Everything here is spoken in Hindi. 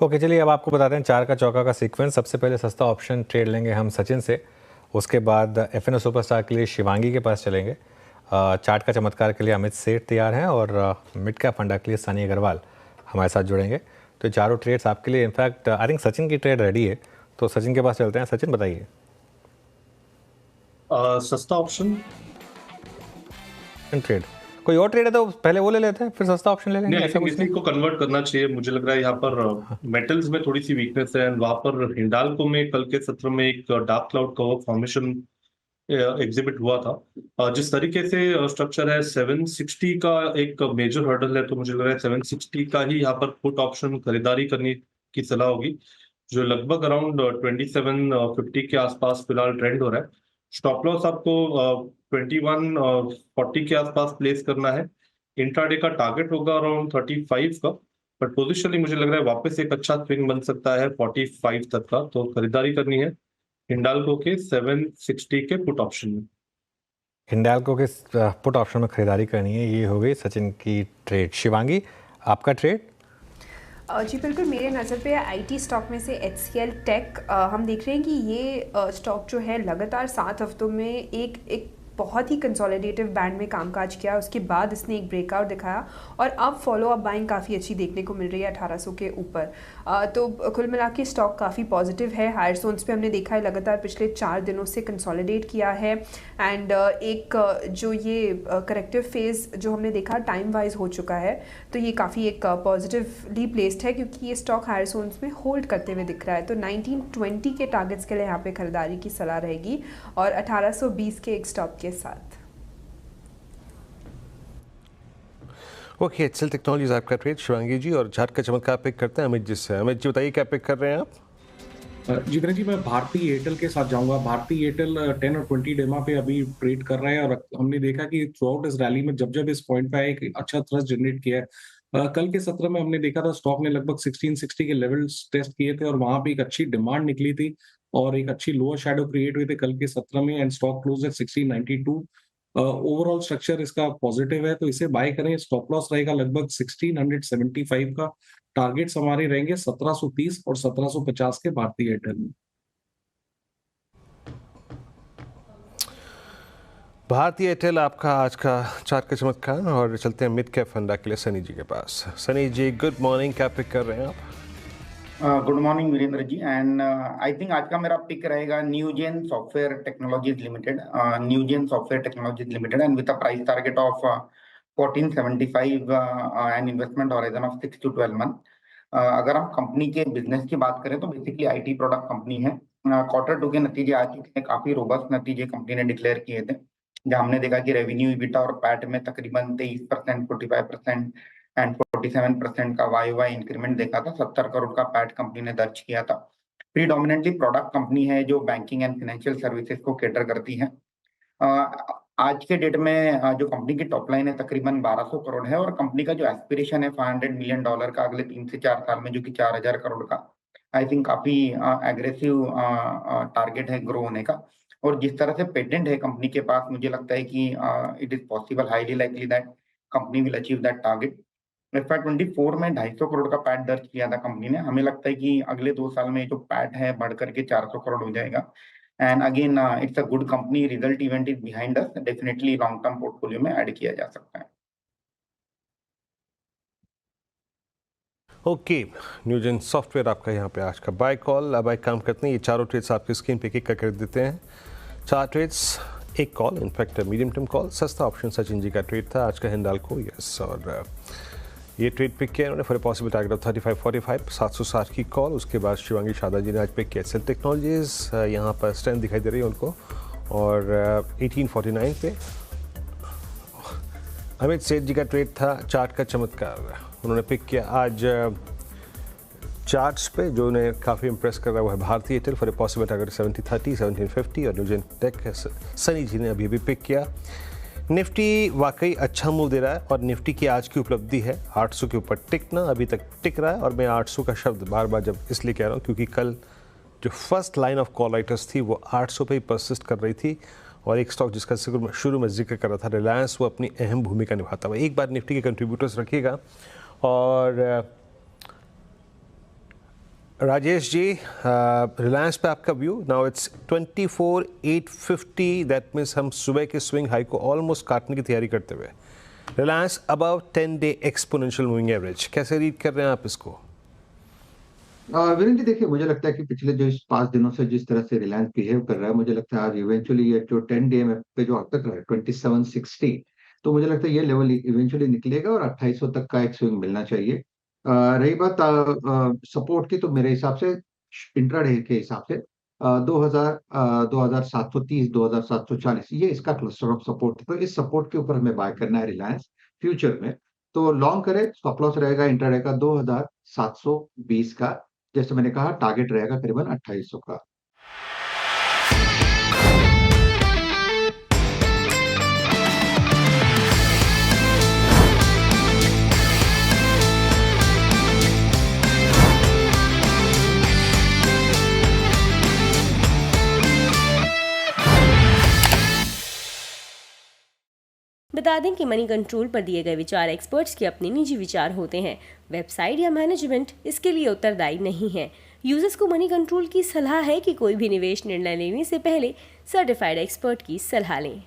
ओके चलिए अब आपको बताते हैं चार का चौका का सीक्वेंस। सबसे पहले सस्ता ऑप्शन ट्रेड लेंगे हम सचिन से, उसके बाद एफएनओ सुपरस्टार के लिए शिवांगी के पास चलेंगे, चार्ट का चमत्कार के लिए अमित सेठ तैयार हैं और मिड कैप फंडा के लिए सनी अग्रवाल हमारे साथ जुड़ेंगे। तो चारों ट्रेड्स आपके लिए, इनफैक्ट आई थिंक सचिन की ट्रेड रेडी है, तो सचिन के पास चलते हैं। सचिन बताइए। सस्ता ऑप्शन ट्रेड कोई और ट्रेड है तो पहले वो ले लेते हैं, फिर सस्ता ऑप्शन ले लेंगे, नहीं, ऐसा लेकिन कुछ इसी नहीं। को कन्वर्ट करना चाहिए। मुझे लग रहा है यहाँ पर मेटल्स में थोड़ी सी वीकनेस है, एंड वहां पर हिंडाल्को में कल के सत्र में एक dark cloud cover formation exhibit हुआ था। जिस तरीके से स्ट्रक्चर है 760 का एक मेजर हर्डल है, तो मुझे लग रहा है 760 का ही यहाँ पर पुट ऑप्शन खरीदारी करने की सलाह होगी, जो लगभग अराउंड 2750 के आसपास फिलहाल ट्रेंड हो रहा है। स्टॉप लॉस आपको 2140 के आसपास प्लेस करना है। इंट्राडे का टारगेट होगा अराउंड 35 का, बट पोजिशनली मुझे लग रहा है वापस एक अच्छा स्विंग बन सकता है 45 तक का, तो खरीदारी करनी है हिंडाल्को के 760 के पुट ऑप्शन में। हिंडाल्को के पुट ऑप्शन में खरीदारी करनी है। ये हो गई सचिन की ट्रेड। शिवांगी, आपका ट्रेड? जी बिल्कुल, मेरे नज़र पे आईटी स्टॉक में से HCL टेक हम देख रहे हैं कि ये स्टॉक जो है लगातार 7 हफ्तों में एक बहुत ही कंसोलिडेटिव बैंड में कामकाज किया, उसके बाद इसने एक ब्रेकआउट दिखाया और अब फॉलो अप बाइंग काफ़ी अच्छी देखने को मिल रही है 1800 के ऊपर। तो कुल मिला के स्टॉक काफ़ी पॉजिटिव है। हायर जोन्स पे हमने देखा है लगातार पिछले 4 दिनों से कंसोलिडेट किया है, एंड एक जो ये करेक्टिव फेज़ जो हमने देखा टाइम वाइज हो चुका है, तो ये काफ़ी एक पॉजिटिवली प्लेस्ड है क्योंकि ये स्टॉक हायर जोन्स में होल्ड करते हुए दिख रहा है। तो 1920 के टारगेट्स के लिए यहाँ पे खरीदारी की सलाह रहेगी और 1820 के एक स्टॉप के साथ। ओके, HCL टेक्नोलॉजीज आपका ट्रेड शिवांगी जी, और झाट का चमत्कार पिक करते हैं अमित जी से। अमित जी बताइए क्या पिक कर रहे हैं आप? जितेंद्र जी, मैं भारतीय एयरटेल के साथ जाऊंगा। भारतीय एयरटेल 10 और 20 डेमा पे अभी ट्रेड कर रहे हैं और हमने देखा कि थ्रू आउट इस रैली में जब जब इस पॉइंट पे आए एक अच्छा थ्रस्ट जनरेट किया है। कल के सत्र में हमने देखा था स्टॉक ने लगभग 1660 के लेवल्स टेस्ट किए थे और वहां पे एक अच्छी डिमांड निकली थी और एक अच्छी लोअर शैडो क्रिएट हुई थी कल के सत्र में, and stock close eight 1692। Overall structure इसका पॉजिटिव है, तो इसे बाय करें। स्टॉप लॉस रहेगा लगभग 1675 का। टारगेट्स हमारे रहेंगे 1730 और 1750 के भारतीय एयरटेल में। भारतीय एयरटेल आपका आज का चार्ट का चमत्कार, और चलते हैं मिड कैप फंडा के लिए सनी जी के पास। सनी जी गुड मॉर्निंग, क्या पिक कर रहे हैं आप? Good morning Virender ji, and I think आज का मेरा पिक रहेगा Newgen software technologies limited. Newgen software technologies limited and with a price target of 1475 and investment horizon of 6 to 12 month. अगर हम कंपनी के बिजनेस की बात करें तो बेसिकली आईटी प्रोडक्ट कंपनी है। क्वार्टर 2 के नतीजे आ चुके हैं, काफी रोबस्ट नतीजे कंपनी ने डिक्लेयर किए थे, जहां हमने देखा कि रेवेन्यू, EBITDA और पैट में तकरीबन 23%, 45% एंड 47% का वाई इंक्रीमेंट देखा था। 70 करोड़ का पैट कंपनी ने दर्ज किया था। प्रीडोमिनेंटली प्रोडक्ट कंपनी है जो बैंकिंग एंड फाइनेंशियल सर्विसेज को कैटर करती है। आज के डेट में जो कंपनी की टॉप लाइन है तकरीबन 1200 करोड़ है और कंपनी का जो एस्पिरेशन है $500 मिलियन का अगले 3 से 4 साल में, जो कि 4000 करोड़ का, आई थिंक काफी एग्रेसिव टारगेट है ग्रो होने का। और जिस तरह से पेटेंट है कंपनी के पास, मुझे लगता है कि it is possible, highly likely that company will achieve that target. FY24 में 250 करोड़ का पैट दर्ज किया था कंपनी ने। हमें लगता है कि अगले 2 साल में जो पैट है बढ़ करके 400 करोड़ हो जाएगा। And again it's a good company, result event is behind us, definitely long term portfolio में ऐड किया जा सकता है। ओके, न्यूजेन सॉफ्टवेयर आपका यहाँ पे आज का बाय कॉल। अब एक काम करते हैं, ये चारों ट्रेड्स आपकी स्क्रीन पे एक कर देते हैं। 4 ट्रेड्स, एक call, in fact medium term call. सस्ता ऑप्शन सचिन जी का ट्रेड था आज का हिंडाल्को, यस, और ये ट्रेड पिक किया उन्होंने for a possible target of 3545, 760 की कॉल। उसके बाद शिवांगी शादा जी ने आज पिक किया HCL टेक्नोलॉजीज, यहाँ पर स्ट्रेंथ दिखाई दे रही है उनको, और 1849 पे। अमित सेठ जी का ट्रेड था चार्ट का चमत्कार, उन्होंने पिक किया आज चार्ट्स पे जो उन्हें काफ़ी इंप्रेस कर रहा है वो है भारतीय Airtel for a possible target 7030, 1750, और न्यूजेन टेक सनी जी ने अभी भी पिक किया। निफ्टी वाकई अच्छा मूव दे रहा है और निफ्टी की आज की उपलब्धि है 800 के ऊपर टिकना, अभी तक टिक रहा है। और मैं 800 का शब्द बार बार जब इसलिए कह रहा हूँ क्योंकि कल जो first line of call writers थी वो 800 पे ही परसिस्ट कर रही थी, और एक स्टॉक जिसका शुरू में जिक्र कर रहा था रिलायंस, वो अपनी अहम भूमिका निभाता हुआ। एक बार निफ्टी के कंट्रीब्यूटर्स रखिएगा, और राजेश जी, रिलायंस पे आपका view. Now it's 24,850, that means हम सुबह के स्विंग हाई को ऑलमोस्ट काटने की तैयारी करते हुए Reliance above 10-day exponential moving average, कैसे रीड कर रहे हैं आप इसको? वीरेंद्र जी, देखिए मुझे लगता है कि पिछले जो इस 5 दिनों से जिस तरह से रिलायंस बिहेव कर रहा है, मुझे लगता है आज इवेंचुअली ये जो 10 डे पे जो अब तक रहा है 2760, तो मुझे लगता है ये लेवल इवेंचुअली निकलेगा और 2800 तक का एक स्विंग मिलना चाहिए। रही बात सपोर्ट की, तो मेरे हिसाब से इंट्राडे के हिसाब से 2730, 2740 ये इसका क्लस्टर ऑफ सपोर्ट, तो इस सपोर्ट के ऊपर हमें बाय करना है रिलायंस फ्यूचर में। तो लॉन्ग करे, स्टॉप लॉस रहेगा इंट्राडे का 2720 का, जैसे मैंने कहा टारगेट रहेगा करीबन 2800 का। बता दें कि मनी कंट्रोल पर दिए गए विचार एक्सपर्ट्स के अपने निजी विचार होते हैं। वेबसाइट या मैनेजमेंट इसके लिए उत्तरदायी नहीं है। यूजर्स को मनी कंट्रोल की सलाह है कि कोई भी निवेश निर्णय लेने से पहले सर्टिफाइड एक्सपर्ट की सलाह लें।